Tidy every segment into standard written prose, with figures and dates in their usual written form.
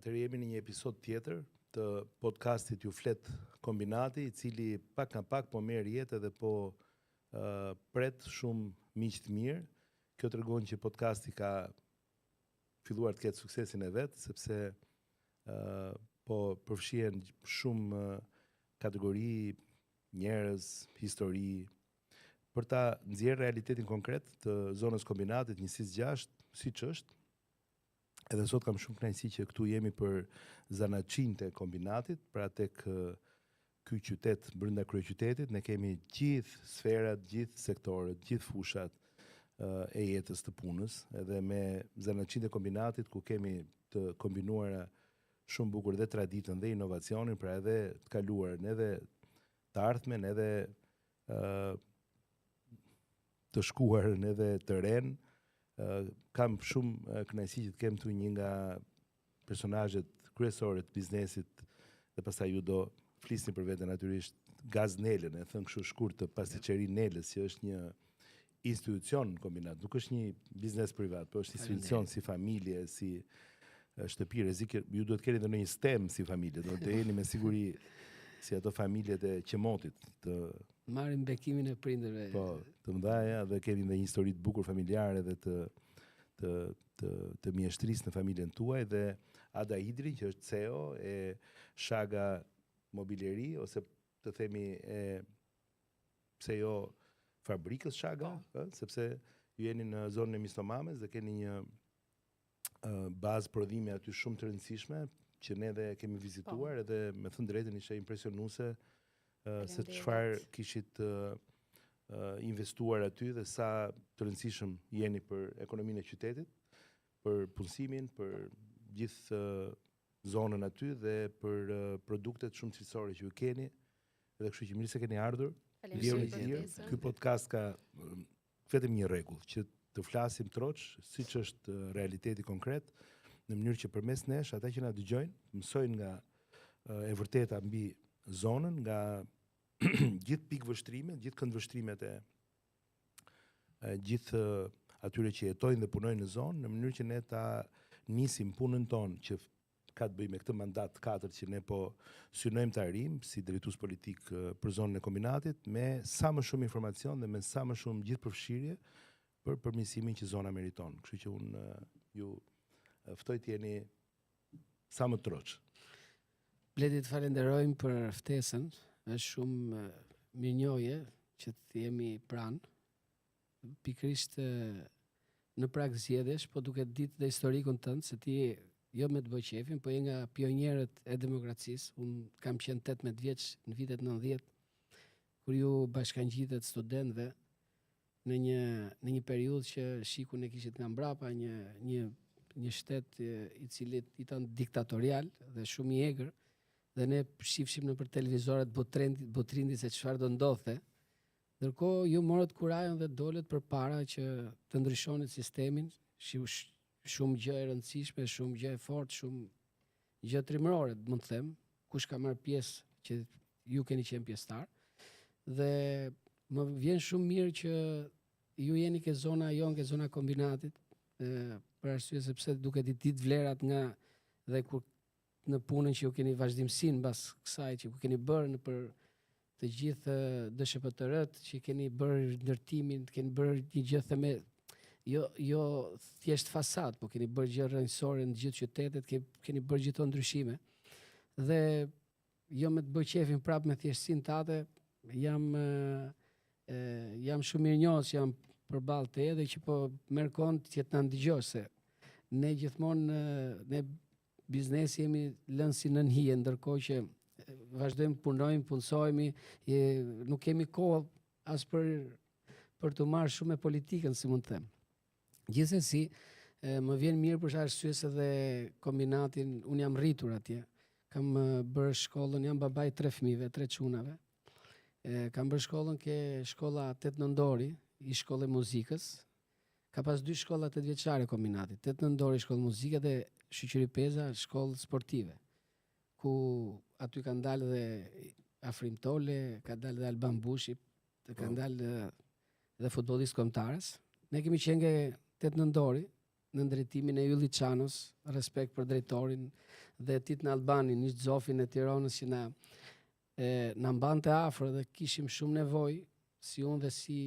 Atëherë jemi në një episod tjetër të podcastit Ju Flet Kombinati, I cili pak nga pak po merr jetë dhe po pret shumë miq të mirë. Kjo tregon që podcasti ka filluar të ketë suksesin e vet, sepse po përfshihen shumë kategori, njerëz, histori, për ta nxjerrë realitetin konkret të zonës Kombinatit, njësisë 6, siç është. Edhe sot kam shumë kënaqësi që këtu jemi për zanaçinte e kombinatit, pra tek ky qytet brenda kryeqytetit ne kemi gjithë sferat, gjithë sektorët, gjithë fushat e jetës të punës, edhe me zanaçinte e kombinatit ku kemi të kombinuara shumë bukur dhe traditën dhe inovacionin, pra edhe të kaluarën, edhe të ardhmen, edhe të shkuarën, edhe të renë. Kam shumë kënaqësi që të kem këtu një nga personazhet kryesore të biznesit dhe pastaj ju do flisni për veten natyrisht, Gaz Nelën, e thënë kështu shkurt të pasticeri Nelës, që është një institucion kombinat, nuk është një biznes privat, por është institucion si familje, si shtëpi rrezik, ju duhet keni edhe një stem si familje, do të jeni me siguri si ato familjet e qemotit të marrim bekimin e prindërve. Po, të mëdha dhe kemi një histori të bukur familjare dhe të mjeshtrisë në familjen tuaj, dhe Ada Idri, që është CEO e Shaga Mobileri, ose të themi e CEO fabrikës Shaga, sepse ju jeni në zonën e Mistomames dhe keni një bazë prodhimi aty shumë të rëndësishme, që ne dhe kemi vizituar, edhe me thënë drejtën ishte impresionuese se çfarë kishit investuar aty dhe sa të rëndësishëm jeni për ekonominë e qytetit, për punësimin, për gjithë zonën aty dhe për produktet shumë cilësore që ju keni. Edhe kështu që mirë se keni ardhur. Ky podcast ka vetëm një rregull, që të flasim troç, siç është realiteti konkret, në mënyrë që përmes nesh ata që na dëgjojnë mësojnë nga e vërteta mbi zonën, nga gjithë pikë vështrimet, gjithë kënd vështrimet e gjithë atyre që jetojnë dhe punojnë në zonë, në mënyrë që ne ta nisim punën tonë që ka të bëjë me këtë mandat 4 që ne po synojmë të arrijmë si drejtues politik për zonën e kombinatit, me sa më shumë informacion dhe me sa më shumë gjithë përfshirje për përmirësimin që zona meriton. Kështu që unë ju ftoj të jeni sa më troç. Bledi, të falenderojmë për ftesën. Është shumë mirënjohje që të jemi pranë. Pikërisht në prag zgjedhjesh, po duke ditë dhe historikun tënd, se ti jo me të bëj qefin, po je nga pionierët e demokracisë. Unë kam qenë 18 vjeç në vitet 90, kur ju bashkangjitet studentëve në një periudhë që shikun e kishit nga mbrapa, një shtet i cili i tan diktatorial dhe shumë i egër, dhe ne shifshim në për televizorat botrindi se çfarë do ndodhte. Ndërkohë ju morët kurajën dhe dolët përpara që të ndryshonit sistemin, shumë gjë e rëndësishme, shumë gjë e fortë, shumë gjë trimërore, mund të them, kush ka marrë pjesë që ju keni qenë pjesëtar. Dhe më vjen shumë mirë që ju jeni ke zona jon, ke zona kombinatit, për arsye sepse duke ditë vlerat nga dhe kur në punën që ju keni vazhdimsinë mbas kësaj që ju keni bërë në për të gjithë DSHPTR-t, që keni bërë ndërtimin, keni bërë një gjë theme, jo thjesht fasad, po keni bërë gjë rrënjësore në gjithë qytetet, keni bërë gjithë ndryshime. Dhe jo me të bëj qefin prapë me thjeshtësinë tate, jam shumë mirënjohës që jam përballë teje dhe që po merr kont që të na ndëgjosh, se ne gjithmonë ne biznesi jemi lënë si nën hije, ndërkohë që vazhdojmë punojmë, punësohemi, nuk kemi kohë as për të marrë shumë me politikën, si mund të them. Gjithsesi, më vjen mirë për arsye se dhe kombinatin, unë jam rritur atje, kam bërë shkollën, jam babaj 3 fëmijëve, 3 çunave. Kam bërë shkollën ke shkolla 8 nëndori, i shkollë e muzikës. Ka pas 2 shkolla 8 vjeçare kombinatit, 8 nëndori shkollë muzike dhe Shoqëri Peza shkollë sportive, ku aty kanë dalë dhe Afrim Tole, ka dalë dhe Alban Bushi, kanë dalë dhe futbollistë kombëtarës. Ne kemi qenë 8 nëndori, në drejtimin e Yllit Çanos, respekt për drejtorin, dhe Tit në Albani, një Zofin e Tiranës që na mbante afër dhe kishim shumë nevojë, si unë dhe si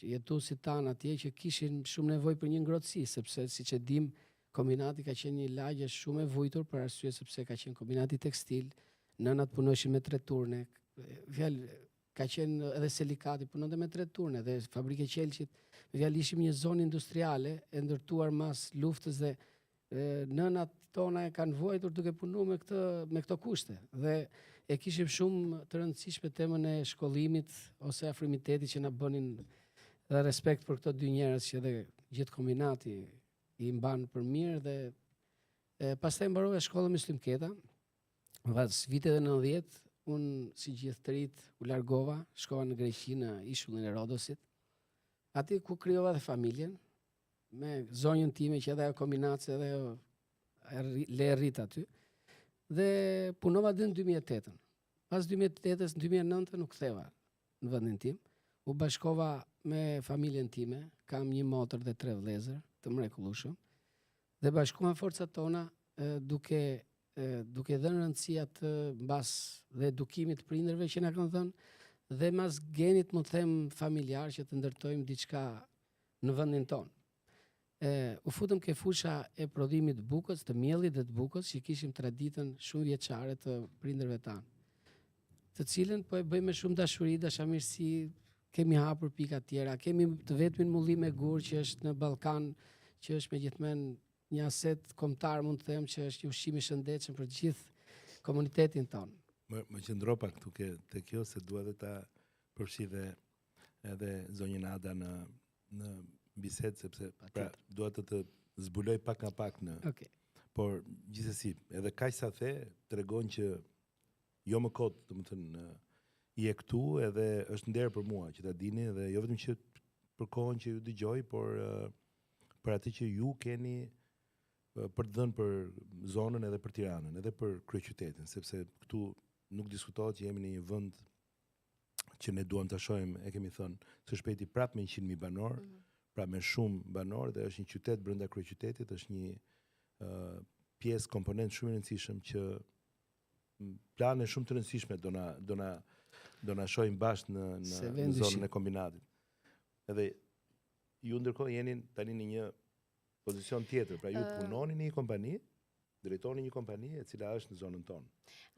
jetuesit tanë atje, që kishin shumë nevojë për një ngrohtësi, sepse siç e dim, kombinati ka qenë një lagje shumë e vujtur për arsye sepse ka qenë kombinati tekstil, nënat punoshin me 3 turne, ka qenë edhe Selikati punonte me 3 turne dhe fabrike Qelqit, ishim një zonë industriale e ndërtuar mas luftës dhe nënat tona e kanë vuajtur duke punuar me këto kushte dhe e kishim shumë të rëndësishme temën e shkollimit ose afrimitetit që na bënin dhe respekt për këto 2 njerëz që edhe gjithë kombinati i mban për mirë dhe pastaj mbarova shkollën Myslim Keta. Pas viteve 90, unë si gjithë të rit u largova, shkova në Greqi në ishullin e Rodosit. Aty ku krijova dhe familjen me zonjën time që edhe ajo kombinace edhe le rrit aty. Dhe punova deri në 2008. Pas 2008-s, në 2009 nuk ktheva në vendin tim. U bashkova me familjen time, kam një motër dhe 3 vëllezër të mrekullueshëm. Dhe bashkuam forcat tona duke dhënë rëndësi atë mbas dhe edukimit të prindërve që na kanë dhënë dhe mas genit, më them, familjar që të ndërtojmë diçka në vendin tonë. U futëm ke fusha e prodhimit të bukës, të miellit dhe të bukës, që kishim traditën shumë vjeçare të prindërve tanë, të cilën po e bëjmë me shumë dashuri, dashamirësi, kemi hapur pika tjera, kemi të vetmin mullim me gur që është në Ballkan, që është megjithëmen një aset kombëtar, mund të them, që është një ushqim i shëndetshëm për gjithë komunitetin tonë. Më qëndro pak këtu te kjo, se dua edhe ta përfshi edhe zonjën Ada në bisedë, sepse pra dua të zbuloj pak nga pak Okay. Por gjithsesi, edhe kaq sa the, tregon që jo më kot, domethënë i e këtu edhe është nder për mua që ta dini, dhe jo vetëm që për kohën që ju dëgjoj, por për atë që ju keni për të dhënë për zonën edhe për Tiranën, edhe për kryeqytetin, sepse këtu nuk diskutohet që jemi në një vend që ne duam ta shohim, e kemi thënë, së shpejti prapë me 100.000 banor, pra me shumë banor, dhe është një qytet brenda kryeqytetit, është një pjesë, komponent shumë i rëndësishëm që plane shumë të rëndësishme do na shohim bashkë në zonën e kombinatit. Edhe ju ndërkohë jeni tani në një pozicion tjetër, pra ju punoni në një kompani, drejtoni një kompani e cila është në zonën tonë.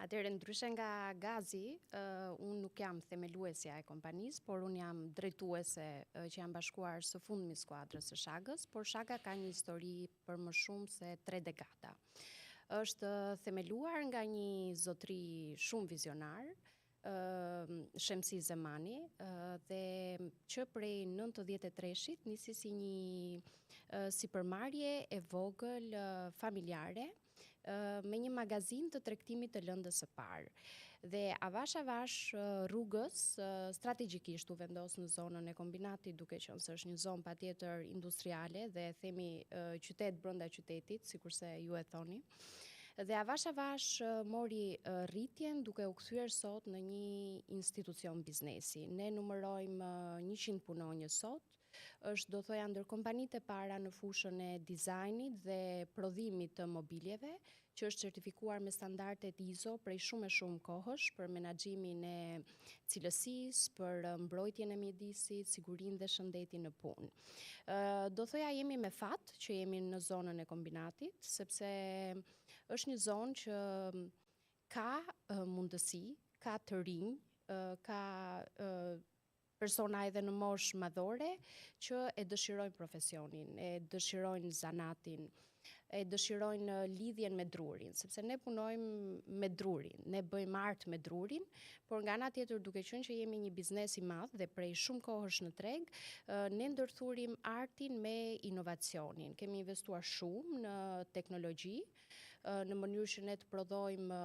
Atëherë, ndryshe nga Gazi, unë nuk jam themeluesja e kompanisë, por unë jam drejtuese që jam bashkuar së fundmi skuadrës së Shagës, por Shaga ka një histori për më shumë se 3 dekada. Është themeluar nga një zotëri shumë vizionar, Shemsi Zemani, dhe që prej 93-shit nisi si një sipërmarrje e vogël familjare, me një magazin të tregtimit të lëndës së parë. Dhe avash rrugës strategjikisht u vendos në zonën e kombinatit, duke qenë se është një zonë patjetër industriale dhe themi qytet brenda qytetit, sikurse ju e thoni. Dhe avash mori rritjen duke u kthyer sot në një institucion biznesi. Ne numërojmë 100 punonjës sot, është do thoja ndër kompanitë e para në fushën e dizajnit dhe prodhimit të mobiljeve, që është certifikuar me standardet ISO prej shumë kohësh për menaxhimin e cilësisë, për mbrojtjen e mjedisit, sigurinë dhe shëndetin në punë. Do thoja jemi me fat që jemi në zonën e kombinatit, sepse është një zonë që ka mundësi, ka të rinj, ka persona edhe në moshë madhore që e dëshirojnë profesionin, e dëshirojnë zanatin, e dëshirojnë lidhjen me drurin, sepse ne punojmë me drurin, ne bëjmë art me drurin, por nga ana tjetër, duke qenë që jemi një biznes i madh dhe prej shumë kohësh në treg, ne ndërthurim artin me inovacionin. Kemi investuar shumë në teknologji, në mënyrë që ne të prodhojmë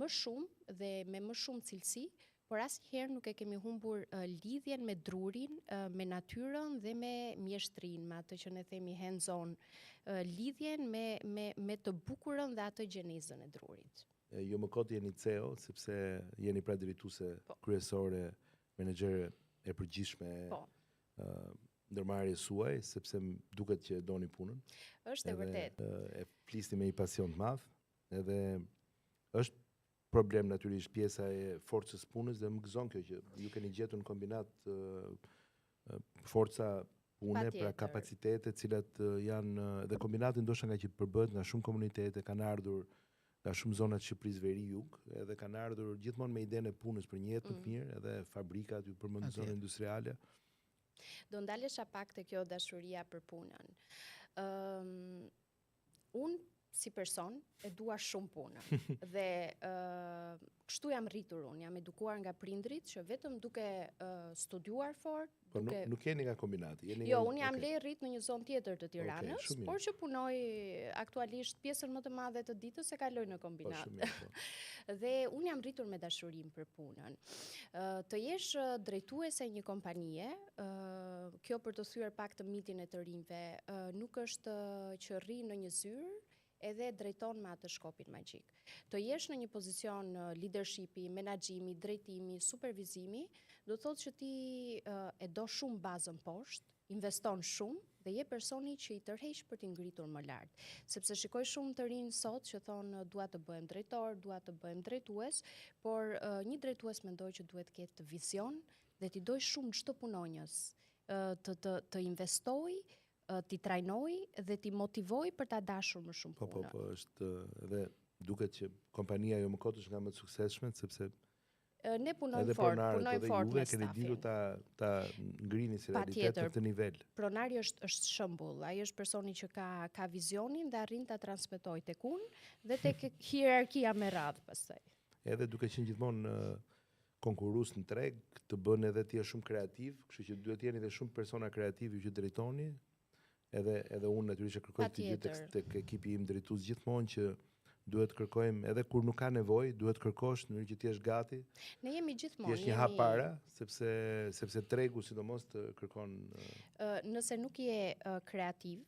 më shumë dhe me më shumë cilësi, por asnjëherë nuk e kemi humbur lidhjen me drurin, me natyrën dhe me mjeshtrinë, me atë që ne themi hands-on, lidhjen me të bukurën dhe atë gjenezën e drurit. Jo më kot jeni CEO, sepse jeni pra drejtuese kryesore, menaxhere e përgjithshme ndërmarrjes suaj, sepse duket që doni punën. Është e vërtet. E flisni me një pasion të madh, edhe është problem natyrisht pjesa e forcës punës dhe më gëzon kjo që ju keni gjetur në kombinat forca pune, pra kapacitete, cilat janë dhe kombinati ndoshta nga që përbëhet nga shumë komunitete, kanë ardhur nga shumë zona të Shqipërisë veri-jug, edhe kanë ardhur gjithmonë me idenë e punës për një jetë më të mirë, edhe fabrikat, ju përmend zonë industriale. Do ndalesha pak te kjo dashuria për punën. Unë si person e dua shumë punën dhe kështu jam rritur unë, jam edukuar nga prindrit që vetëm duke studiuar fort, Po nuk jeni nga kombinati. Jo, unë jam le rrit në një zonë tjetër të Tiranës, por që punoj aktualisht pjesën më të madhe të ditës e kaloj në kombinat. Dhe unë jam rritur me dashurinë për punën. Të jesh drejtuese një kompanie, kjo për të thyer pak të mitin e të rinjve, nuk është që rri në një zyrë edhe drejton me atë shkopin magjik. Të jesh në një pozicion leadershipi, menaxhimi, drejtimi, supervizimi, do thotë që ti e do shumë bazën poshtë, investon shumë dhe je personi që i tërheq për t'i ngritur më lart. Sepse shikoj shumë të rinj sot që thonë dua të bëhem drejtor, dua të bëhem drejtues, por një drejtues mendoj që duhet të ketë vizion dhe t'i doj shumë çdo punonjës të investoj, t'i trajnoj dhe t'i motivoj për ta dashur më shumë punën. Po, është edhe duket që kompania jo më kot është nga më të suksesshme, sepse ne punojmë fort me juve stafin. Keni ditur ta ngrini si realitet në këtë nivel. Pronari është shembull, ai është personi që ka vizionin dhe arrin ta transmetoj tek unë dhe tek hierarkia me radhë pastaj. Edhe duke qenë gjithmonë konkurrues në treg, të bën edhe ti shumë kreativ, kështu që duhet jeni edhe shumë persona kreativ që drejtoni. Edhe unë natyrisht kërkoj të gjithë tek ekipi im drejtues gjithmonë që duhet kërkojmë edhe kur nuk ka nevojë, duhet kërkosh në mënyrë që ti jesh gati. Ne jemi gjithmonë. Jesh një hap para, sepse tregu sidomos të kërkon nëse nuk je kreativ,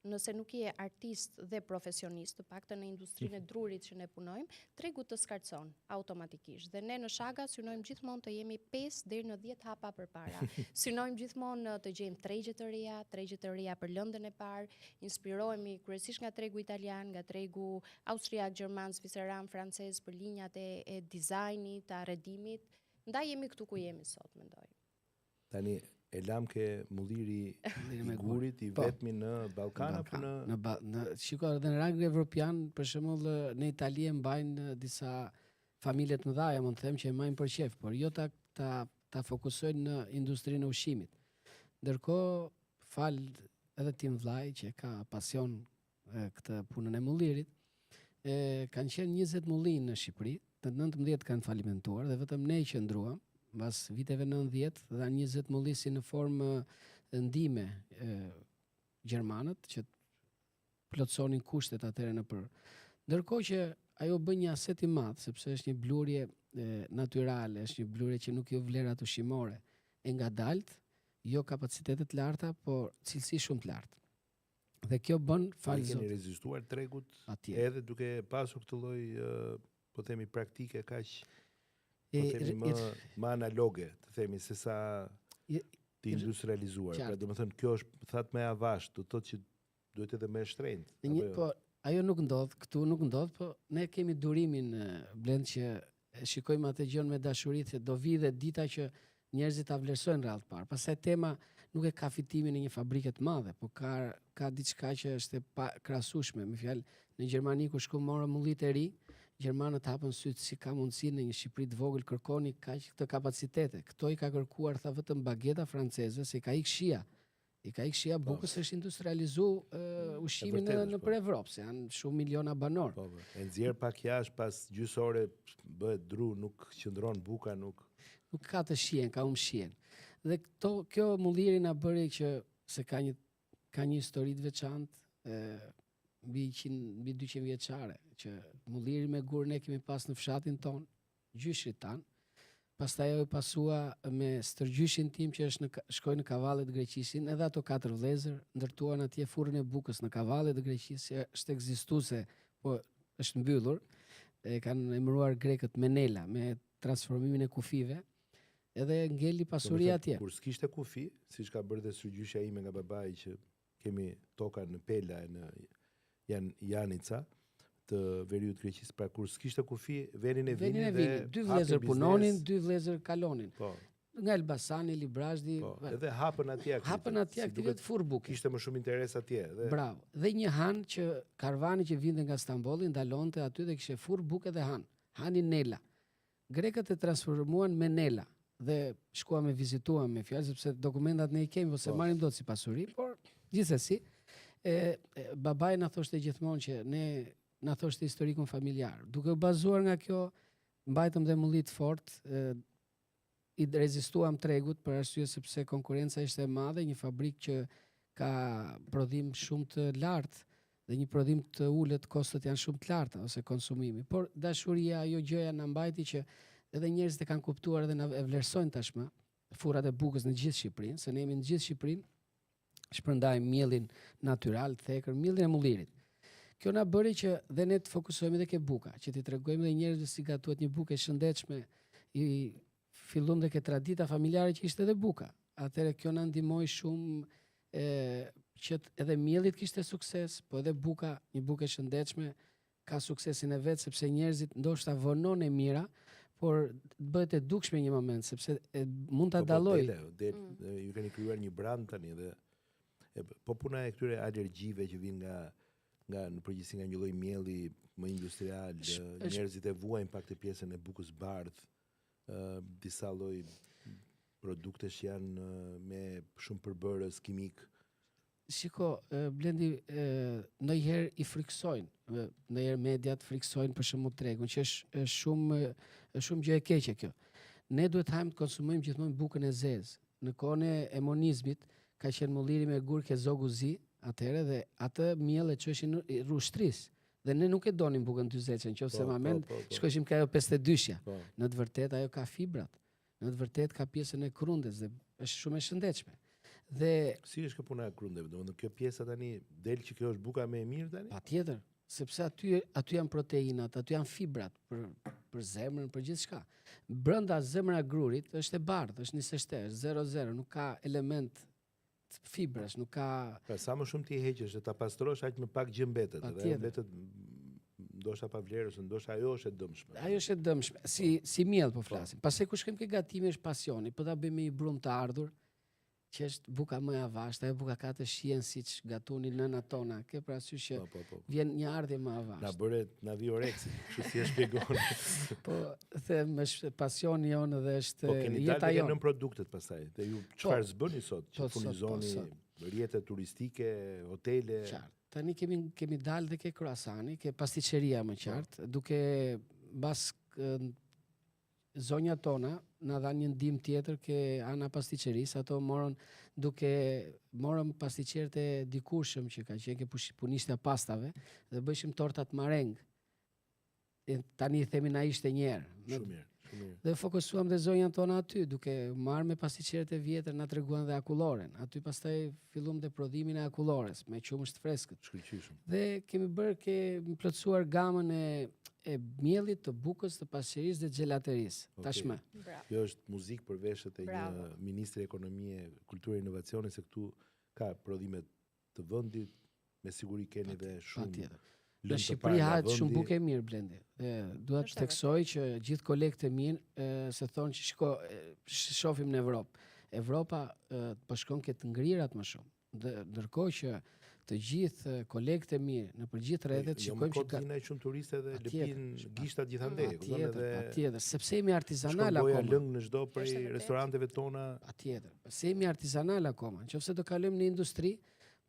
nëse nuk je artist dhe profesionist, të paktën në industrinë e drurit që ne punojmë, tregu të skarcon automatikisht. Dhe ne në Shaga synojmë gjithmonë të jemi 5 deri në 10 hapa përpara. Synojmë gjithmonë të gjejmë tregje të reja për lëndën e parë, inspirohemi kryesisht nga tregu italian, nga tregu austriak, gjerman, zviceran, francez për linjat e dizajnit, të arredimit. Ndaj jemi këtu ku jemi sot, mendoj. Tani e lam ke mulliri i gurit, i vetmi në Ballkan apo shiko, edhe në rang evropian, për shembull në Itali e mbajnë disa familje të mëdha, mund të them që e majnë për qef, por jo ta fokusojnë në industrinë e ushqimit. Ndërkohë, fal edhe tim vllai që ka pasion këtë punën e mullirit, kanë qenë 20 mullinë në Shqipëri, të 19 kanë falimentuar dhe vetëm ne që ndruam mbas viteve 90 dhe 20 mullisi në formë ndime gjermanët që plotësonin kushtet atëherë në për. Ndërkohë që ajo bën një aset i madh, sepse është një blurje natyrale, është një blurje që nuk jo vlerat ushqimore, e ngadalt, jo kapacitetet larta, por cilësi shumë të lartë. Dhe kjo bën falë keni rezistuar tregut edhe duke pasur këtë lloj po themi praktike kaq po themi më analoge, të themi se sa të industrializuar. Pra domethënë kjo është thatë më avash, do të thotë që duhet edhe më e shtrenjtë. Po ajo nuk ndodh, këtu nuk ndodh, po ne kemi durimin Blend që shikojmë atë gjën me dashuri, se do vi dhe dita që njerëzit ta vlerësojnë rradh parë. Pastaj tema nuk e ka fitimin e një fabrike të madhe, po ka diçka që është e pa krahasueshme. Me fjalë, në Gjermani ku shkoj morë mullit e ri, gjermanët hapën sytë si ka mundësi në një Shqipëri të vogël kërkoni kaq këtë kapacitete. Këto i ka kërkuar tha vetëm bageta franceze, se ka ikë shia. I ka ikë shia bukës është industrializu ushqimin nëpër Evropë, se janë shumë miliona banor. E nxjerr pak jashtë pas gjysore bëhet dru, nuk qëndron buka, nuk ka të shien, ka shien. Dhe kjo mulliri na bëri që se ka një histori të veçantë, mbi 200 vjeçare, që mulliri me gur ne kemi pas në fshatin ton, gjyshit tan. Pastaj ajo pasua me stërgjyshin tim që shkoi në Kavallet të Greqisë, edhe ato 4 vëllezër ndërtuan atje furrën e bukës në Kavallet të Greqisë, është ekzistuese, po është mbyllur. Kanë emëruar grekët Menela me transformimin e kufive. edhe ngeli pasuria atje. Kur s'kishte kufi, siç ka bërë dhe surgjyshja ime nga babai që kemi toka në Pela e në Janica të veriut Greqisë, pra kur s'kishte kufi, venin e vinin dhe 2 vëllezër punonin, 2 vëllezër kalonin. Po. Nga Elbasani, Librazhdi, Po, edhe hapën atje aktivitet fur buke. Kishte më shumë interes atje. Bravo. Dhe një han që karvani që vinte nga Stambolli ndalonte aty dhe kishte fur buke dhe han. Hani Nela. Grekët e transformuan me Nela dhe shkuam e vizituam me fjalë sepse dokumentat ne i kemi, ose marrim dot si pasuri, por gjithsesi babai na thoshte gjithmonë që ne na thoshte historikun familjar. Duke u bazuar nga kjo, mbajtëm dhe mullit fort, i rezistuam tregut për arsye sepse konkurenca ishte e madhe, një fabrikë që ka prodhim shumë të lartë dhe një prodhim të ulët, kostot janë shumë të larta ose konsumimi. Por dashuria, ajo gjëja na mbajti që edhe njerëzit e kanë kuptuar dhe na e vlerësojnë tashmë furrat e bukës në gjithë Shqipërinë, se ne jemi në gjithë Shqipërinë, shpërndajmë mielin natyral, thekër, mielin e mullirit. Kjo na bëri që dhe ne të fokusohemi edhe ke buka, që t'i tregojmë dhe njerëzve si gatuhet një bukë e shëndetshme. I fillum dhe ke tradita familjare që ishte edhe buka. Atëherë kjo na ndihmoi shumë që edhe miellit kishte sukses, po edhe buka, një bukë e shëndetshme ka suksesin e vet, sepse njerëzit ndoshta vonon e mira, por bëhet e dukshme një moment, sepse mund ta dalloj. Ju keni krijuar një brand tani dhe po puna e këtyre alergjive që vijnë nga në përgjithësi nga një lloj mielli më industrial, njerëzit e vuajnë pak të pjesën e bukës bardh, disa lloj produktesh janë me shumë përbërës kimik. Shiko, Blendi, ndonjëherë i friksojnë, ndonjëherë mediat friksojnë për shembull tregun, që është shumë gjë e keqe kjo. Ne duhet hajmë të konsumojmë gjithmonë bukën e zezë. Në kohën e monizmit ka qenë mulliri me gurkë e zogu zi, atëherë dhe atë miell e çëshin rushtris. Dhe ne nuk e donim bukën të zezë, nëse më mend shkoshim ka ajo 52-shja. Në të vërtetë ajo ka fibrat. Në të vërtetë ka pjesën e krundes dhe është shumë e shëndetshme. Dhe si është kjo puna e krundeve? Domethënë kjo pjesa tani del që kjo është buka më e mirë tani? Patjetër, sepse aty janë proteinat, aty janë fibrat për zemrën, për gjithçka. Brenda zemra grurit është e bardhë, është 27, është 00, nuk ka element fibrash, nuk ka. Pra sa më shumë ti heqësh dhe ta pastrosh, aq më pak gjë mbetet, edhe mbetet ndoshta pa vlerë ose ndoshta ajo është e dëmshme. Ajo është e dëmshme, si miell po flasim. Pastaj kur shkojmë ke gatimi është pasioni, po ta bëjmë i brum të ardhur, që është buka më e avashta, ajo buka ka të shihen siç gatunin nënat tona. Ke parasysh që vjen një ardhje më avashtë. Na vi oreksi, kështu si e shpjegon. Po them është pasioni jonë dhe është jeta jonë. Po keni dalë në produktet pastaj. Dhe ju çfarë zbëni sot? Që furnizoni rrjete turistike, hotele. Qartë. Tani kemi dalë dhe ke croissani, ke pasticceria më qartë, duke mbas zonja tona na dhanë një ndihmë tjetër ke ana pasticcerisë, ato morëm pasticcerët e dikushëm që ka qenë ke punistja pastave dhe bëjshim tortat mareng. Tani i themi na ishte një herë. Shumë mirë. Dhe fokusuam dhe zonjën tona aty, duke marrë me pasticcerët e vjetër na treguan dhe akulloren. Aty pastaj fillum dhe prodhimin e akullores me qumësht freskët. Shkëlqyshëm. Dhe kemi plotësuar gamën e miellit, të bukës, të pasqerisë dhe xhelaterisë tashmë. Kjo është muzikë për veshët e një ministri ekonomie, kulture e inovacione, se këtu ka prodhime të vendit, me siguri keni dhe shumë. Në Shqipëri hahet shumë bukë e mirë, Blendi. Dua të theksoj që gjithë kolegët e mi se thonë që shohim në Evropë. Evropa po shkon ke të ngrirat më shumë. Ndërkohë që të gjithë kolegët e mi në përgjithë rrethet shikojmë që ka shumë turistë dhe lëpin gishtat gjithandej. Patjetër, sepse jemi artizanal akoma. Shkon lëng në çdo prej restoranteve tona. Patjetër, se jemi artizanal akoma. Nëse do kalojmë në industri,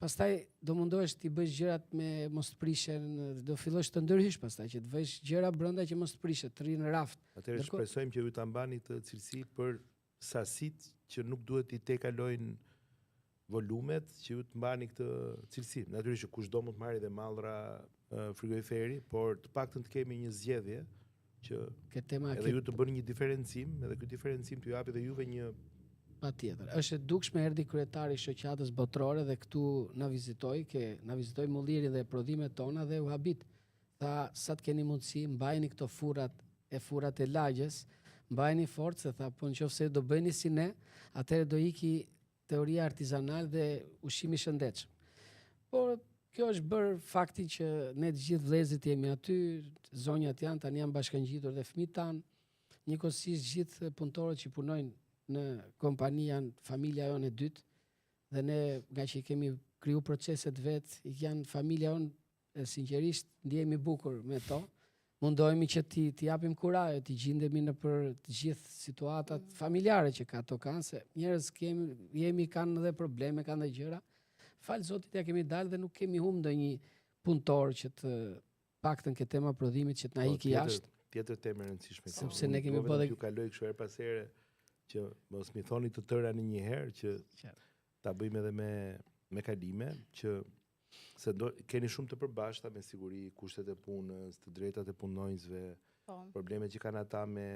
pastaj do mundohesh t'i bësh gjërat me mos të prishen, do fillosh të ndërhysh pastaj që të vësh gjëra brenda që mos të prishet, të rinë raft. Atëherë shpresojmë që ju ta mbani të cilësi për sasitë që nuk duhet i tekalojnë volumet, që ju të mbani këtë cilësi. Natyrisht që kushdo mund të marrë dhe mallra frigoriferi, por të paktën të kemi një zgjedhje që edhe ju të bëni një diferencim, edhe ky diferencim t'ju japi dhe juve një. Patjetër. Është e dukshme erdhi kryetari i shoqatës botërore dhe këtu na vizitoi mullirin dhe prodhimet tona dhe u habit. Tha, sa të keni mundësi, mbajini këto furrat e lagjes, mbajni forcë, se tha, po nëse do bëni si ne, atëherë do iki teoria artizanal dhe ushqimi i shëndetshëm. Por kjo është bërë fakti që ne të gjithë vëllezërit jemi aty, zonjat janë, tani janë bashkangjitur dhe fëmijët tanë, njëkohësisht gjithë punëtorët që punojnë në kompani janë familja jonë e dytë, dhe ne nga që i kemi kriju proceset vetë, i janë familja jonë, sinqerisht ndjehemi bukur me to. Mundohemi që t'i japim kuraje, t'i gjindemi në për të gjithë situatat familjare që ka to kanë, se njerëz jemi kanë dhe probleme, kanë dhe gjëra. Falë Zotit ja kemi dalë dhe nuk kemi humbë ndonjë punëtor që të paktën ke tema prodhimit që të na iki jashtë. Tjetër temë e rëndësishme. Sepse ne kemi bërë ju kaloj kështu her pas here që mos mi thoni të tëra në një herë që ta bëjmë edhe me kalime që se keni shumë të përbashkëta me siguri, kushtet e punës, të drejtat e punonjësve, problemet që kanë ata me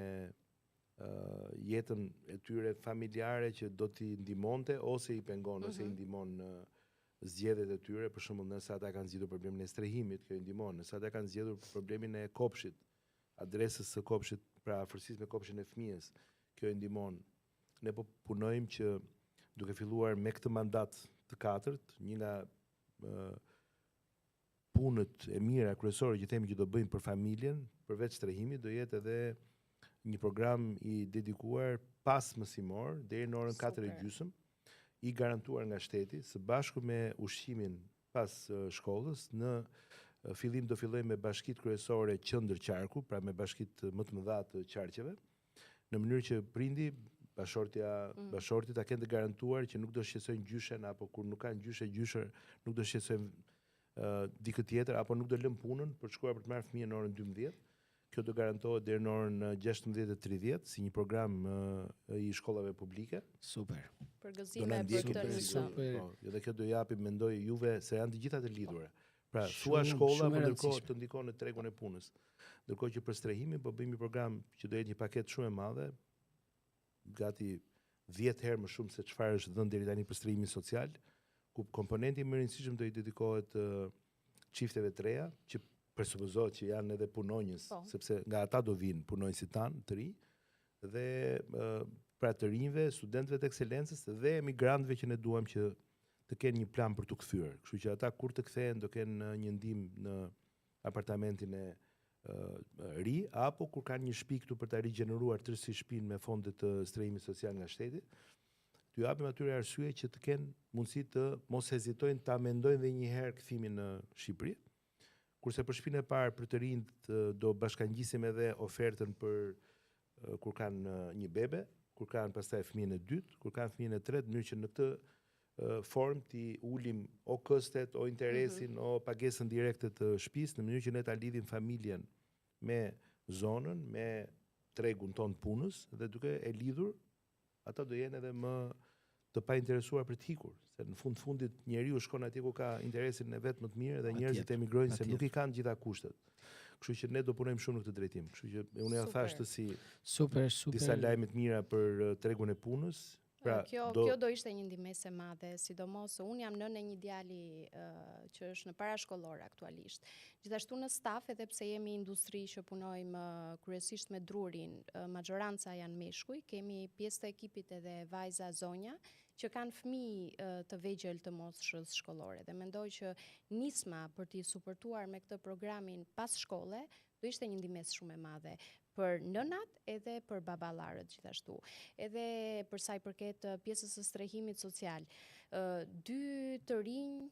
jetën e tyre familjare që do t'i ndihmonte ose i pengon ose i ndihmon në zgjedhjet e tyre, për shembull nëse ata kanë zgjedhur problemin e strehimit, kjo i ndihmon, nëse ata kanë zgjedhur problemin e kopshit, adresës së kopshit, pra afërsisë me kopshin e fëmijës, kjo i ndihmon. Ne po punojmë që duke filluar me këtë mandat të katërt, një nga punët e mira kryesore që themi që do bëjmë për familjen, përveç strehimit, do jetë edhe një program i dedikuar pas mësimor deri në orën 4:30, i garantuar nga shteti, së bashku me ushqimin pas shkollës. Në fillim do fillojmë me bashkitë kryesore Qendër Qarku, pra me bashkitë më të mëdha të qarqeve, në mënyrë që prindi bashorti ta kenë të garantuar që nuk do shqetësojnë gjyshen, apo kur nuk kanë gjyshe nuk do shqetësojnë dikë tjetër, apo nuk do lëm punën për të shkuar për të marrë fëmijën në orën 12. Kjo do garantohet deri në orën 16:30 si një program i shkollave publike. Super. Përgëzime për këtë nisëm. Dhe kjo do japim, mendoj juve, se janë të gjitha të lidhura. Pra, thua shkolla, por ndërkohë të ndikon në tregun e punës. Ndërkohë që për strehimin po bëjmë një program që do jetë një paketë shumë e madhe, gati 10 herë më shumë se çfarë është dhënë deri tani për strehimin social, ku komponenti më i rëndësishëm do i dedikohet çifteve të reja, që presupozohet që janë edhe punonjës, sepse nga ata do vinë punonjësit tanë të ri, dhe pra të rinjve, studentëve të ekselencës dhe emigrantëve që ne duam që të kenë një plan për të kthyer. Kështu që ata kur të kthehen do kenë një ndihmë në apartamentin e ri, apo kur kanë një shtëpi këtu për ta rigjeneruar tërësisht shtëpinë me fondet të strehimit social nga shteti, t'ju japim atyre arsye që të kenë mundësi të mos hezitojnë ta mendojnë edhe një herë kthimin në Shqipëri. Kurse për shtëpinë e parë për të rinjt do bashkangjisim edhe ofertën për kur kanë një bebe, kur kanë pastaj fëmijën e dytë, kur kanë fëmijën e tretë, në mënyrë që në këtë formë ti ulim o kostet, o interesin, o pagesën direkte të shtëpisë, në mënyrë që ne ta lidhim familjen me zonën, me tregun ton punës, dhe duke e lidhur, ata do jenë edhe më të pa interesuar për të hikur, se në fundit njeriu shkon atje ku ka interesin e vet më të mirë dhe njerëzit emigrojnë se nuk i kanë gjitha kushtet. Kështu që ne do punojmë shumë në këtë drejtim. Kështu që unë ja thash të si disa lajme të mira për tregun e punës. Pra, kjo do ishte një ndihmëse e madhe, sidomos unë jam nënë e një djali që është në parashkollor aktualisht. Gjithashtu në staf, edhe pse jemi industri që punojmë kryesisht me drurin, majoranca janë meshkuj, kemi pjesë të ekipit edhe vajza zonja, që kanë fëmijë të vegjël të moshës shkollore, dhe mendoj që nisma për t'i suportuar me këtë programin pas shkolle do ishte një ndihmëse shumë e madhe për nënat edhe për baballarët gjithashtu. Edhe për sa i përket pjesës së strehimit social, dy të rinj,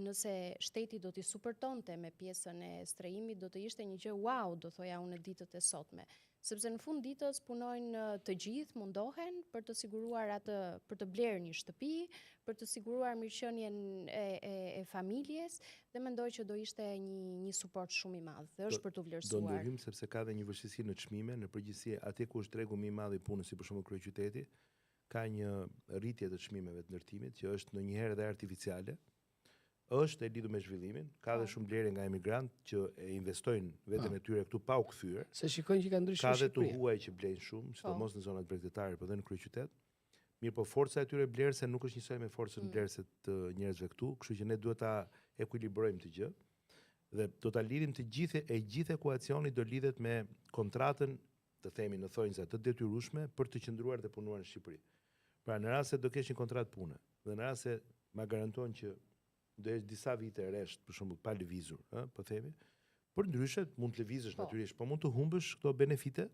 nëse shteti do t'i suportonte me pjesën e strehimit, do të ishte një gjë wow, do thoja unë, në ditët e sotme. Sepse në fund ditës punojnë të gjithë, mundohen për të siguruar për të blerë një shtëpi, për të siguruar mirëqenien e familjes, dhe mendoj që do ishte një suport shumë i madh, dhe është për të vlerësuar. Do ndërhyjmë sepse ka dhe një vështirësi në çmime, në përgjithësi atje ku është tregu më i madh i punës, si për shembull kryeqyteti, ka një rritje të çmimeve të ndërtimit që është ndonjëherë edhe artificiale. Është e lidhur me zhvillimin, ka dhe shumë blerje nga emigrantë që e investojnë veten e tyre këtu pa u kthyer. Se shikojnë që ka ndryshuar Shqipëria. Ka dhe Shqipëria. të huaj që blejnë shumë, sidomos në zonat bregdetare, por edhe në kryeqytet. Mirë, po forca e tyre blerëse nuk është njësoj me forcën blerëse të njerëzve këtu, kështu që ne duhet ta ekuilibrojmë të gjë. Dhe do ta lidhim të gjithë ekuacioni do lidhet me kontratën të themi në thonjza të detyrueshme për të qëndruar dhe punuar në Shqipëri. Pra në rast se do keshin kontratë pune, dhe në rast se ma garanton që do jesh disa vite resht, për shembull pa lëvizur, po themi, për ndryshe mund të lëvizësh natyrisht, po mund të humbësh këto benefite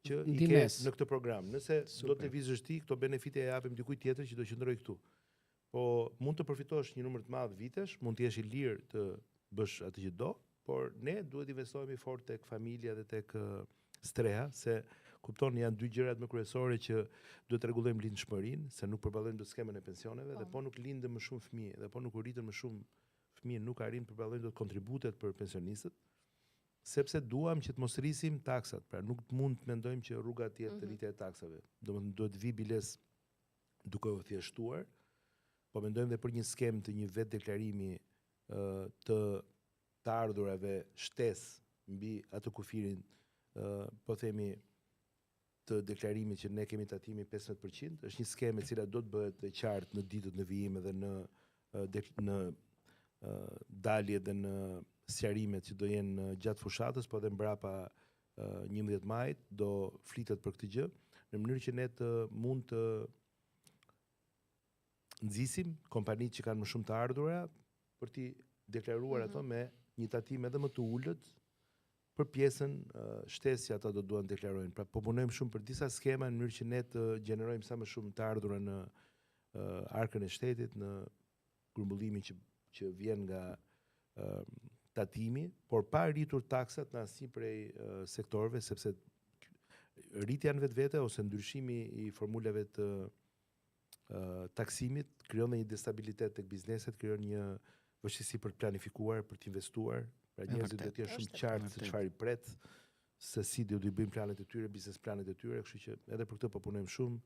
që i ke në këtë program. Nëse do të lëvizësh ti, këto benefite e japim dikujt tjetër që do qëndrojë këtu. Po mund të përfitosh një numër të madh vitesh, mund të jesh i lirë të bësh atë që do, por ne duhet investohemi fort tek familja dhe tek streha, se kupton janë dy gjërat më kryesore që duhet të rregullojmë lindshmërinë, se nuk përballojmë dot skemën e pensioneve dhe po nuk lindën më shumë fëmijë dhe po nuk u rritën më shumë fëmijë, nuk arrin përballojmë dot kontributet për pensionistët, sepse duam që të mos rrisim taksat, pra nuk mund të mendojmë që rruga tjetër të rritja e taksave. Domethënë duhet vi biles duke u thjeshtuar, po mendojmë dhe për një skemë të një vetë deklarimi të ardhurave shtesë mbi atë kufirin, po themi të deklarimit që ne kemi tatimi 15%, është një skemë e cila do të bëhet e qartë në ditët në vijim dhe në dalje dhe në sqarimet që do jenë gjatë fushatës, po edhe mbrapa 11 majit do flitet për këtë gjë, në mënyrë që ne të mund të nxisim kompanitë që kanë më shumë të ardhura për t'i deklaruar ato me një tatim edhe më të ulët për pjesën shtesë që ata do duan të deklarojnë. Pra po punojmë shumë për disa skema në mënyrë që ne të gjenerojmë sa më shumë të ardhura në arkën e shtetit, në grumbullimin që vjen nga tatimi, por pa rritur taksat në asnjë prej sektorëve, sepse rritja në vetvete ose ndryshimi i formulave të taksimit krijon një destabilitet tek bizneset, krijon një vështirësi për të planifikuar, për të investuar. Pra njerëzit do të jenë shumë qartë se çfarë i pret, se si do të bëjnë planet e tyre, biznes planet e tyre, kështu që edhe për këtë po punojmë shumë.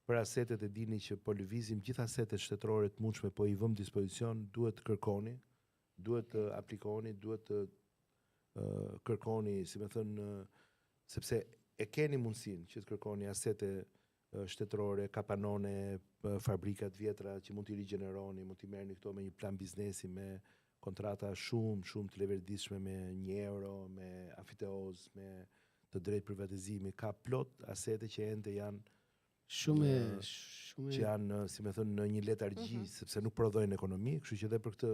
Për asetet e dini që po lëvizim gjithë asetet shtetërore të mundshme, po i vëmë dispozicion, duhet të kërkoni, duhet të aplikoni, duhet të kërkoni, si më thënë, sepse e keni mundësinë që të kërkoni asete shtetërore, kapanone, fabrikat vjetra që mund t'i rigjeneroni, mund t'i merrni këto me një plan biznesi, me kontrata shumë të leverdishme me €1, me afiteoz, me të drejtë privatizimi, ka plot asete që ende janë shumë që janë, si më thënë, në një letargji, sepse nuk prodhojnë ekonomi, kështu që edhe për këtë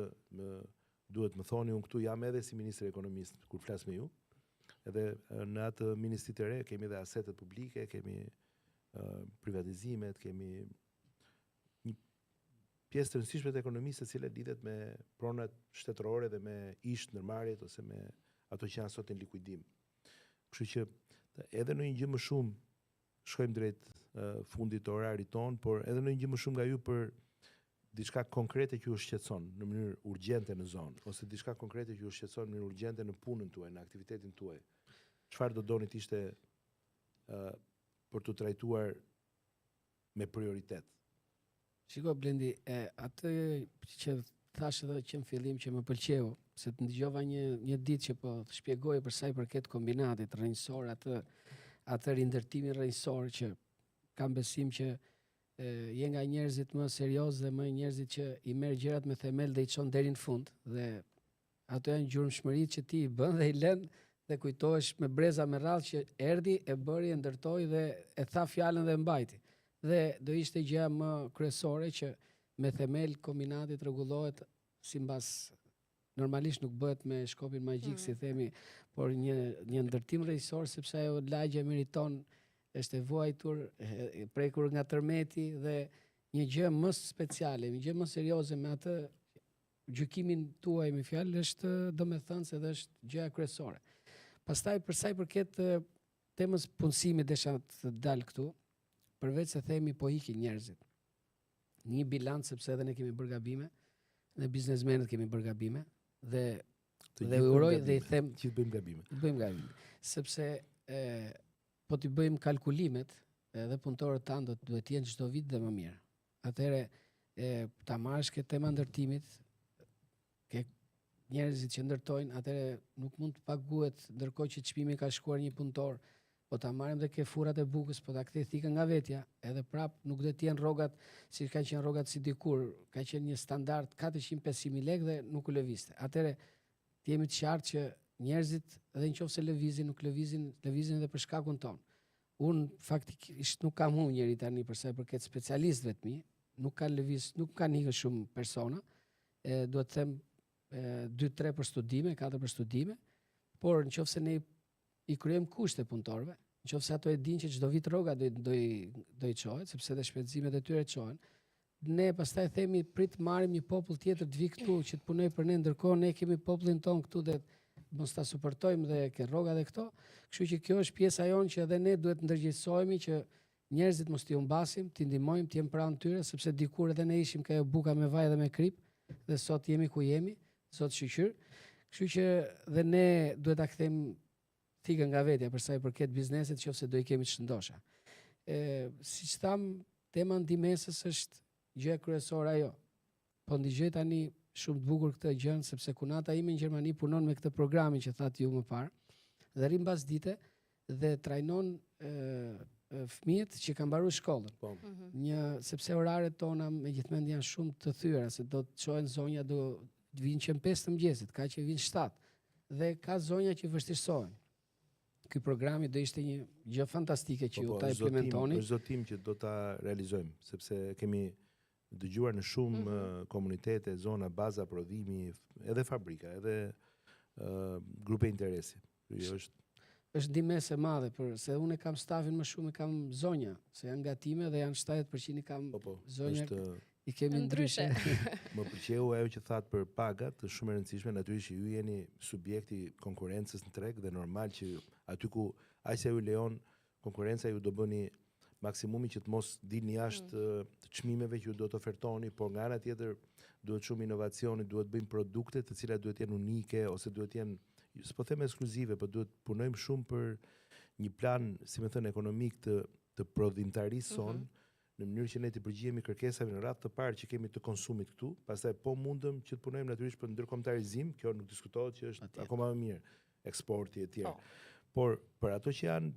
duhet më thoni, unë këtu jam edhe si ministër ekonomist kur flas me ju. Edhe në atë ministri të re kemi edhe asetet publike, kemi privatizimet, kemi një pjesë të rëndësishme të ekonomisë e cila lidhet me pronat shtetërore dhe me ish ndërmarrjet ose me ato që janë sot në likuidim. Kështu që edhe në një gjë më shumë shkojmë drejt fundit të orarit ton, por edhe në një gjë më shumë nga ju për diçka konkrete që ju shqetëson në mënyrë urgjente në zonë, ose diçka konkrete që ju shqetëson në mënyrë urgjente në punën tuaj, në aktivitetin tuaj. Çfarë do doni të ishte për të trajtuar me prioritet? Shiko Blendi, atë që thash edhe që në fillim që më pëlqeu, se të ndëgjova një ditë që po të shpjegoj për sa i përket kombinatit rrënjësor, atë rindërtimin rrënjësor që kam besim që je nga njerëzit më serioz dhe më njerëzit që i merr gjërat me themel dhe i çon deri në fund, dhe ato janë gjurmshmëritë që ti i bën dhe i lën dhe kujtohesh me breza me radhë që erdhi, e bëri, e ndërtoi dhe e tha fjalën dhe mbajti. Dhe do ishte gjëja më kryesore që me themel kombinati rregullohet sipas normalisht nuk bëhet me shkopin magjik, si themi, por një ndërtim rrejsor, sepse ajo lagja meriton, është e vuajtur, prekur nga tërmeti dhe një gjë më speciale, një gjë më serioze me atë gjykimin tuaj me fjalë është domethënëse dhe është gjëja kryesore. Pastaj për sa i përket temës punësimit desha të dal këtu, përveç se themi po ikin njerëzit. Një bilanc sepse edhe ne kemi bërë gabime, ne biznesmenët kemi bërë gabime dhe uroj dhe i them që bëjmë gabime. Bëjmë gabime. Sepse po t'i bëjmë kalkulimet, edhe punëtorët tanë duhet jenë çdo vit dhe më mirë. Atëherë ta marrësh këtë tema ndërtimit, ke njerëzit që ndërtojnë, atëherë nuk mund të paguhet ndërkohë që çmimi ka shkuar një punëtor, po ta marrim dhe ke furat e bukës, po ta kthej thikën nga vetja, edhe prap nuk do të jenë rrogat si ka qenë rrogat si dikur, ka qenë një standard 400-500.000 lekë dhe nuk u lëvizte. Atëherë jemi të qartë që njerëzit edhe nëse lëvizin, nuk lëvizin edhe për shkakun ton. unë faktikisht nuk kam humbur njëri tani për sa i përket specialistëve të mi, nuk kanë ikë shumë persona, duhet të them 2-3 për studime, 4 për studime, por nëse ne i kryejm kushte punëtorëve, nëse ato e dinë që çdo vit rroga do i çohet, sepse dhe shpenzimet e tyre çohen, ne pastaj themi prit marrim një popull tjetër të vi këtu që të punoj për ne, ndërkohë ne kemi popullin ton këtu dhe mos ta suportojmë dhe ke rroga dhe këto. Kështu që kjo është pjesa jonë që edhe ne duhet ndërgjegjësohemi që njerëzit mos t'i humbasim, t'i ndihmojmë, t'jem pranë tyre, sepse dikur edhe ne ishim ka buka me vaj dhe me krip, dhe sot jemi ku jemi, sot shoqyr. Kështu që dhe ne duhet ta kthejmë thikën nga vetja për sa i përket biznesit, nëse do i kemi të shëndosha. Siç tham, tema ndihmesës është gjë kryesore ajo. Po ndigjoj tani shumë të bukur këtë gjën, sepse kunata ime në Gjermani punon me këtë programin që thatë ju më parë, dhe rrim mbas dite dhe trajnon fëmijët që kanë mbaruar shkollën. Sepse oraret tona megjithmend janë shumë të thyera, se do të çohen zonja do të vinë që në 5 të mëngjesit, ka që vinë 7, dhe ka zonja që vështirësohen. Ky programi do ishte një gjë fantastike që ju ta implementoni. Është zotim që do ta realizojmë, sepse kemi dëgjuar në shumë komunitete, zona, baza prodhimi, edhe fabrika, edhe grupe interesi. Është ndihmës e madhe, se unë kam stafin më shumë, kam zonja, se janë nga time dhe janë 70% i kam zonja, i kemi ndryshe. Më pëlqeu ajo që thatë për pagat, është shumë e rëndësishme, natyrisht ju jeni subjekti konkurrencës në treg dhe normal që aty ku aq sa ju lejon konkurenca ju do bëni maksimumi që të mos dilni jashtë të çmimeve që ju do të ofertoni, por nga ana tjetër duhet shumë inovacioni, duhet bëjmë produkte të cilat duhet jenë unike ose duhet jenë, s'po them ekskluzive, por duhet punojmë shumë për një plan, si më thënë, ekonomik të prodhimtarisë sonë, në mënyrë që ne të përgjihemi kërkesave në radhë të parë që kemi të konsumit këtu, pastaj po mundëm që të punojmë natyrisht për ndërkombëtarizim, kjo nuk diskutohet që është akoma më mirë, eksporti e tjerë. Por për ato që janë,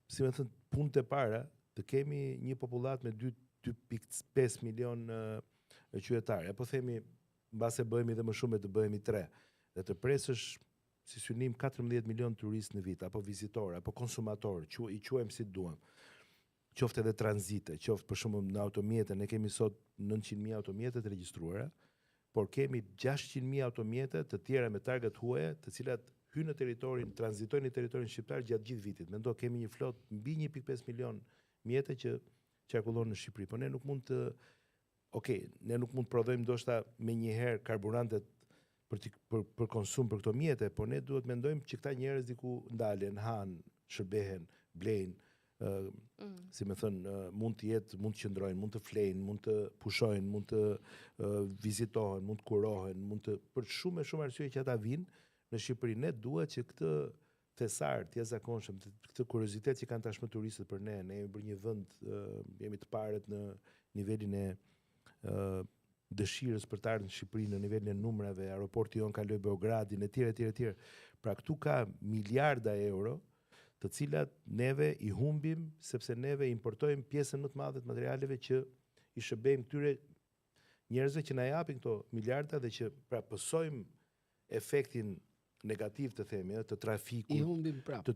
si më thënë, punët e para, të kemi një popullat me 2.5 milion qytetarë. Po themi, mbase bëhemi dhe më shumë e të bëhemi 3. Dhe të presësh si synim 14 milion turistë në vit, apo vizitorë, apo konsumatorë, i quajmë si duam. Qoftë edhe tranzite, qoftë për shembull në automjete, ne kemi sot 900.000 automjete të regjistruara, por kemi 600.000 automjete të tjera me targat huaja, të cilat hynë në territorin, tranzitojnë në territorin shqiptar gjatë gjithë vitit. Mendo kemi një flot mbi 1.5 milion mjete që qarkullon në Shqipëri. Po ne nuk mund të ne nuk mund të prodhojmë ndoshta menjëherë karburantet për konsum për këto mjete, por ne duhet mendojmë që këta njerëz diku ndalen, han, shërbehen, blejnë, si më thënë, mund të jetë, mund të qëndrojnë, mund të flejnë, mund të pushojnë, mund të vizitohen, mund të kurohen, për shumë arsye që ata vinë në Shqipëri. Ne duhet që këtë thesar të jashtëzakonshëm, këtë kuriozitet që kanë tashmë turistët për ne jemi bërë një vend, jemi të parët në nivelin e dëshirës për të ardhur në Shqipëri, në nivelin e numrave, aeroporti jon kaloi Beogradin e tjerë. Pra këtu ka miliarda euro, të cilat neve i humbim sepse neve importojmë pjesën më të madhe të materialeve që i shërbejmë këtyre njerëzve që na japin këto miliarda dhe që pra pësojmë efektin negativ të themi, të trafikut, i humbim prapë.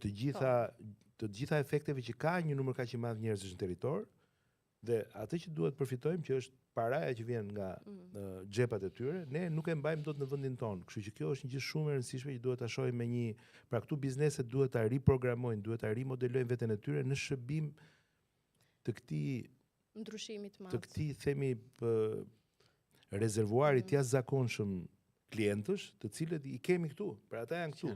Të gjitha efekteve që ka një numër kaq i madh njerëzish në territor, dhe atë që duhet përfitojmë që është paraja që vjen nga xhepat e tyre, ne nuk e mbajmë dot në vendin tonë. Kështu që kjo është një gjë shumë e rëndësishme që duhet ta shohim me një, pra këtu bizneset duhet ta riprogramojnë, duhet ta rimodelojnë veten e tyre në shërbim të këtij ndryshimi të madh. Të këtij themi rezervuarit jashtëzakonshëm klientësh, të cilët i kemi këtu, pra ata janë këtu.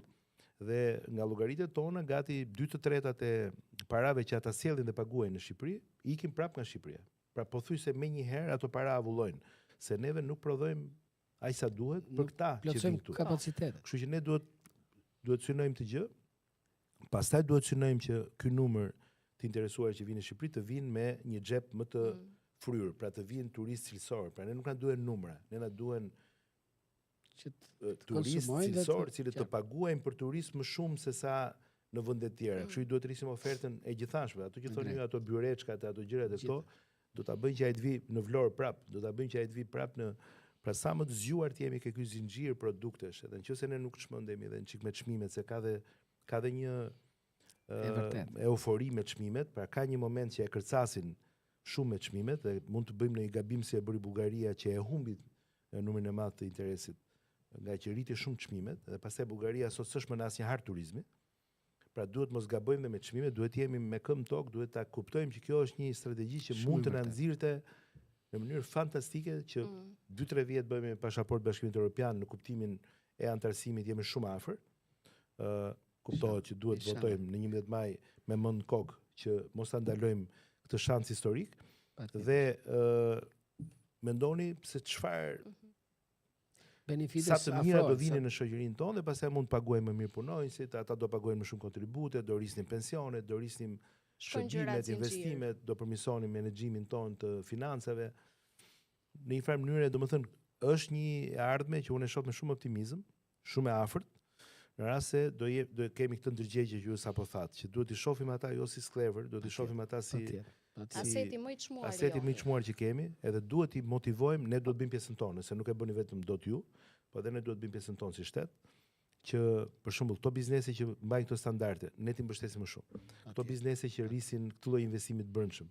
Dhe nga llogaritë tona, gati 2/3 e parave që ata sjellin dhe paguajnë në Shqipëri, ikin prapë nga Shqipëria. Pra pothuajse më një herë ato para avullojnë, se neve nuk prodhojmë aq sa duhet për këta që vinë këtu. Kapacitetet. Kështu që ne duhet synojmë të gjë. Pastaj duhet synojmë që ky numër të interesuar që vinë në Shqipëri të vinë me një xhep më të fryrë, pra të vinë turistë cilësor. Pra ne nuk na duhen numra, ne na duhen turistë cilësor, cilët të paguajnë për turistë më shumë se sa në vende të tjera. Kështu i duhet rrisim ofertën e gjithashme. Ato që thonë ju, ato byreçkat, ato gjërat e këto, do ta bëjnë që ai të vi në Vlorë prap, do ta bëjnë që ai të vi prap në, pra sa më të zgjuar të jemi ke ky zinxhir produktesh, edhe nëse ne nuk çmendemi edhe në çik me çmimet, se ka dhe një eufori me çmimet, pra ka një moment që e kërcasin shumë me çmimet dhe mund të bëjmë në një gabim si e bëri Bullgaria që e humbi numrin e madh të interesit nga që rriti shumë çmimet dhe pastaj Bullgaria sot s'është më në asnjë hartë turizmi. Pra duhet mos gabojmë me çmimet, duhet jemi me këmbë tokë, duhet ta kuptojmë që kjo është një strategji që mund të na nxirrte në mënyrë fantastike që 2-3 vjet bëjmë me pasaportë Bashkimit Evropian në kuptimin e antarësimit jemi shumë afër. Kuptohet që duhet votojmë në 11 maj me mend kokë që mos ta ndalojmë këtë shans historik dhe mendoni se çfarë sa të mira do vinin në shoqërinë tonë dhe pastaj mund të paguajmë më mirë punonjësit, ata do paguajnë më shumë kontribute, do rrisnim pensionet, do rrisnim shërbimet, investimet, do përmirësonim menaxhimin tonë të financave. Në një farë mënyrë, domethënë, është një ardhme që unë e shoh me shumë optimizëm, shumë e afërt. Në rast se do kemi këtë ndërgjegje që ju sapo thatë, që duhet i shohim ata jo si sklever, duhet i shohim ata si aseti më i çmuar. Aseti më i çmuar që kemi, edhe duhet i motivojmë, ne duhet bëjmë pjesën tonë, se nuk e bëni vetëm dot ju, po edhe ne duhet bëjmë pjesën tonë si shtet, që për shembull këto biznese që mbajnë këto standarde, ne ti mbështesim më shumë. Këto biznese që rrisin këtë lloj investimi të brendshëm,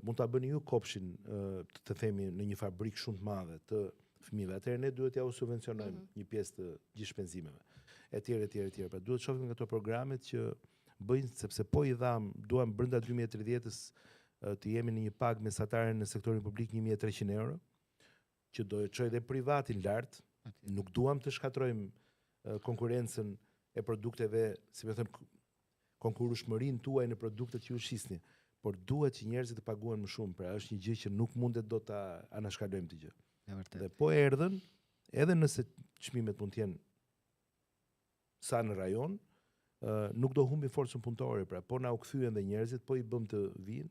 mund ta bëni ju kopshin, të themi në një fabrikë shumë të madhe të fëmijëve. Atëherë ne duhet ja u subvencionojmë një pjesë të gjithë shpenzimeve. Etj. Pra duhet shohim nga këto programet që bëjnë, sepse po i duam brenda 2030-s të jemi në një pagë mesatare në sektorin publik 1.300 euro, që do e çojë dhe privatin lart. Nuk duam të shkatrojmë konkurrencën e produkteve, si më them, konkurrueshmërinë tuaj në produktet që ju shisni, por duhet që njerëzit të paguhen më shumë. Pra është një gjë që nuk mundet do ta anashkalojmë të gjë. Dhe po erdhën, edhe nëse çmimet mund të jenë sa në rajon, nuk do humbi forcën punëtore, pra po na u kthyen dhe njerëzit, po i bëm të vinë,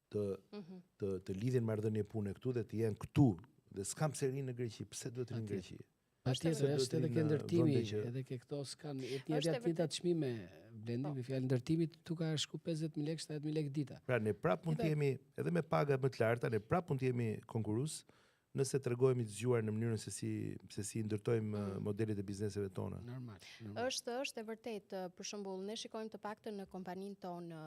të lidhin marrëdhënie pune këtu dhe të jenë këtu, dhe s'kam pse rinë në Greqi, pse duhet rinë në Greqi? Patjetër, është edhe ke ndërtimi, edhe ke këto s'kan të çmime, Blendi, me fjalë ndërtimit, tu ka shku 50.000 lekë, 70.000 lekë dita. Pra ne prap mund të jemi edhe me paga më të larta, ne prap mund të jemi konkurrues nëse tregojmë të zgjuar në mënyrën se si ndërtojmë modelet e bizneseve tona. Normal. Është e vërtetë, për shembull, ne shikojmë të paktën në kompaninë tonë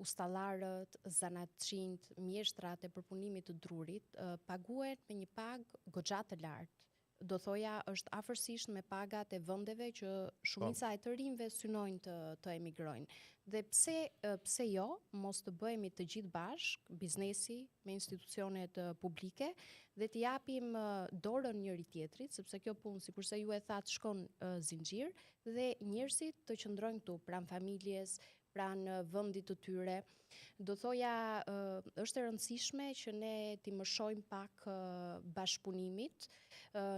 ustallarët, zanatçinjt, mjeshtrat e përpunimit të drurit paguhen me një pagë goxha të lartë. Do thoja është afërsisht me pagat e vendeve që shumica e të rinjve synojnë të emigrojnë. Dhe pse jo, mos të bëhemi të gjithë bashk, biznesi me institucionet publike dhe të japim dorën njëri tjetrit, sepse kjo punë, sikurse ju e thatë, shkon zinxhir dhe njerëzit të qëndrojnë këtu pranë familjes, pranë vendit të tyre. Do thoja është e rëndësishme që ne t'i mëshojmë pak bashkëpunimit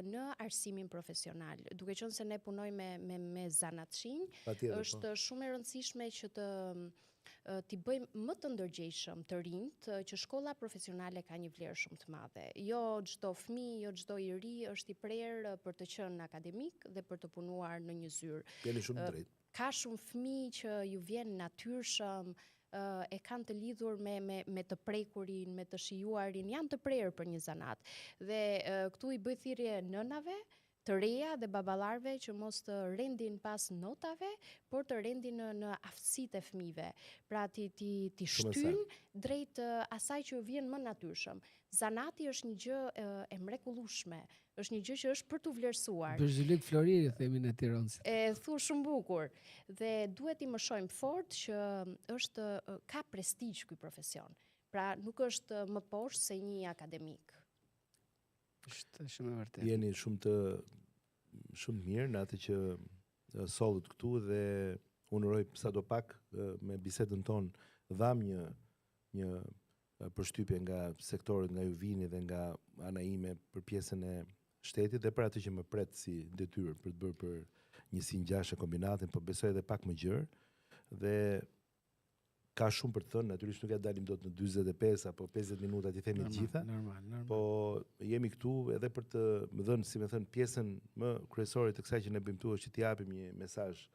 në arsimin profesional. Duke qenë se ne punojmë me zanatçinj, është shumë e rëndësishme që t'i bëjmë më të ndërgjegjshëm të rinjt, që shkolla profesionale ka një vlerë shumë të madhe. Jo çdo fëmijë, jo çdo i ri është i prerë për të qenë akademik dhe për të punuar në një zyrë. Jeni shumë drejt. Ka shumë fëmijë që ju vjen natyrshëm, e kanë të lidhur me të prekurin, me të shijuarin, janë të prerë për një zanat. Dhe këtu i bëj thirrje nënave, të reja dhe baballarëve që mos të rendin pas notave, por të rendin në aftësitë e fëmijëve. Pra ti shtyn drejt asaj që vjen më natyrshëm. Zanati është një gjë e mrekullueshme, është një gjë që është për të vlerësuar. Bërzylik Floriri, themi në Tiranë. E thu shumë bukur. Dhe duhet i mëshojmë fort që ka prestigj ky profesion. Pra nuk është më poshtë se një akademik. Është shumë e vërtetë. Jeni shumë të mirë në atë që sollët këtu dhe unë uroj sadopak me bisedën tonë dham një përshtypje nga sektorët, nga ju vini dhe nga ana ime për pjesën e shtetit dhe për atë që më pret si detyrë për të bërë për një sinjashë kombinatin, po besoj edhe pak më gjerë dhe ka shumë për të thënë, natyrisht nuk ja dalim dot në 45 apo 50 minuta t'i themi të gjitha. Normal. Po jemi këtu edhe për të më dhënë, si më thënë, pjesën më kryesore të kësaj që ne bëjmë këtu është që t'i japim një mesazh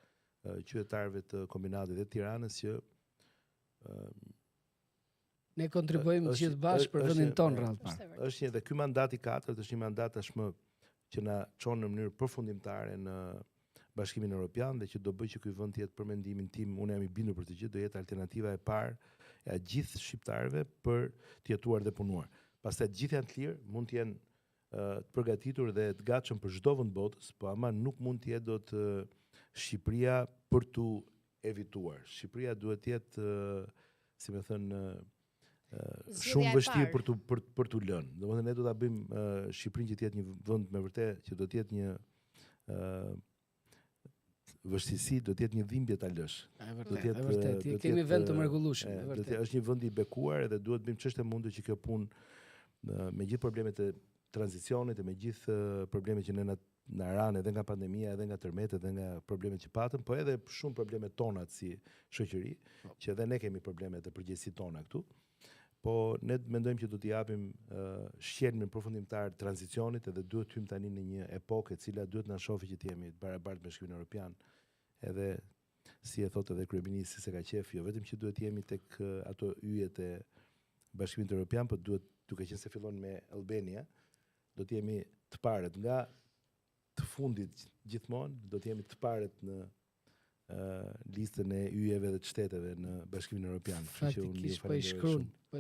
qytetarëve të kombinatit dhe Tiranës që ne kontribuojmë gjithë bashkë për vendin tonë rrallë parë. Është edhe ky mandat i 4 është një mandat tashmë që na çon në mënyrë përfundimtare në Bashkimin Evropian dhe që do bëj që ky vend të jetë për mendimin tim, unë jam i bindur për të gjithë, do jetë alternativa e parë e gjithë shqiptarëve për të jetuar dhe punuar. Pastaj të gjithë janë të lirë, mund të jenë të përgatitur dhe të gatshëm për çdo vend botës, po ama nuk mund të jetë dot Shqipëria për tu evituar. Shqipëria duhet të jetë, si më thënë, shumë vështirë për t'u lënë. Domethënë ne do ta bëjmë Shqipërinë që të jetë një vend me vërtet që do të jetë një vështirësi, do të jetë një dhimbje ta lësh. Vërtet. Kemi vend të mrekullueshëm, vërtet. Është një vend i bekuar dhe duhet bëjmë ç'është e mundur që kjo punë me gjithë problemet e tranzicionit e me gjithë problemet që ne na ranë edhe nga pandemia, edhe nga tërmet, edhe nga problemet që patëm, po edhe shumë problemet tona si shoqëri, që edhe ne kemi problemet e përgjegjësitë tona këtu. Po ne mendojmë që do t'i japim shqetësimin përfundimtar tranzicionit edhe duhet hym tani në një epokë e cila duhet na shohë që të jemi të barabartë me Bashkimin Evropian. Edhe si e thotë edhe kryeministri se ka qef, jo vetëm që duhet jemi tek ato yjet e Bashkimit Evropian, po duhet, duke qenë se fillon me Albania, do të jemi të parët nga të fundit gjithmonë, do të jemi të parët në listën e yjeve dhe të shteteve në Bashkimin Evropian. Faktikisht po e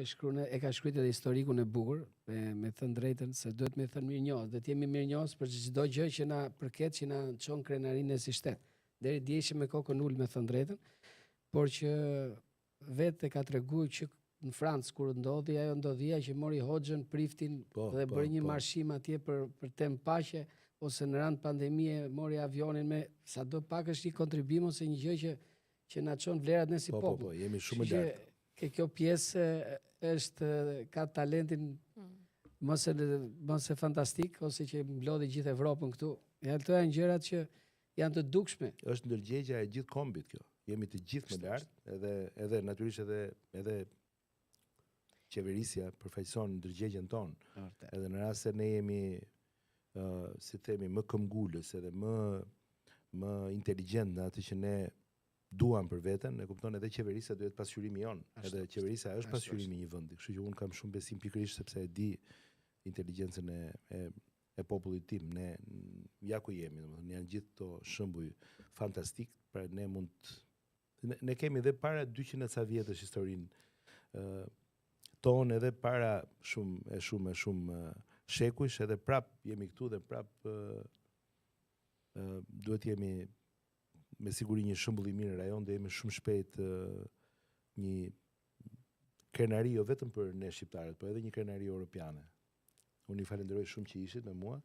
shkruan, e ka shkruar edhe historikun e bukur, me thënë drejtën se duhet me thënë mirënjohës, do të jemi mirënjohës për çdo gjë që na përket, që na çon krenarinë si shtet. Deri djeshëm me kokën ul, me thënë drejtën, por që vetë ka treguar që në Francë kur ndodhi ajo ndodhia që mori Hoxhën, priftin dhe bëri një marshim atje për temë paqe, ose në rand pandemie mori avionin me sado pak është një kontribim ose një gjë që na çon vlerat ne si popull. Po, jemi shumë lart. Kjo pjesë ka talentin mos e fantastik ose që mblodhi gjithë Evropën këtu. Këto janë gjërat që janë të dukshme. Është ndërgjegja e gjithë kombit kjo. Jemi të gjithë më lart, edhe natyrisht edhe qeverisja përfaqëson ndërgjegjen tonë. Edhe në rast se ne jemi si themi më këmbgulës edhe më inteligjent në atë që ne duam për veten, e kupton, edhe qeverisja duhet pasqyrimi jon, edhe qeverisja është pasqyrimi i një vendi. Kështu që un kam shumë besim pikërisht sepse e di inteligjencën e popullit tim. Ne ja ku jemi, domethënë janë gjithë këto shembuj fantastik, pra ne kemi edhe para 200 e ca vjetësh historinë tonë, edhe para shumë shekujsh, edhe prap jemi këtu dhe prap duhet jemi me siguri një shembull i mirë në rajon, dhe jemi shumë shpejt një krenari jo vetëm për ne shqiptarët, po edhe një krenari europiane. Unë i falenderoj shumë që ishit me mua.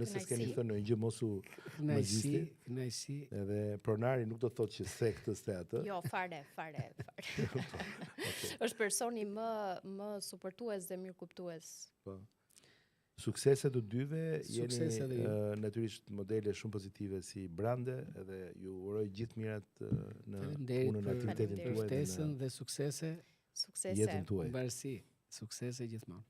Nëse s'keni thënë një gjë mosu mëziste. Kënaqësi. Edhe pronari nuk do thotë që se këtë ste atë. Jo, fare. Është personi më suportues dhe mirë kuptues. Po. Suksese të dyve, jeni natyrisht modele shumë pozitive si brande, edhe ju uroj gjithë mirat në punën e aktivitetin tuaj. Ftesën dhe suksese. Jetën tuaj. Mbarësi, suksese gjithmonë.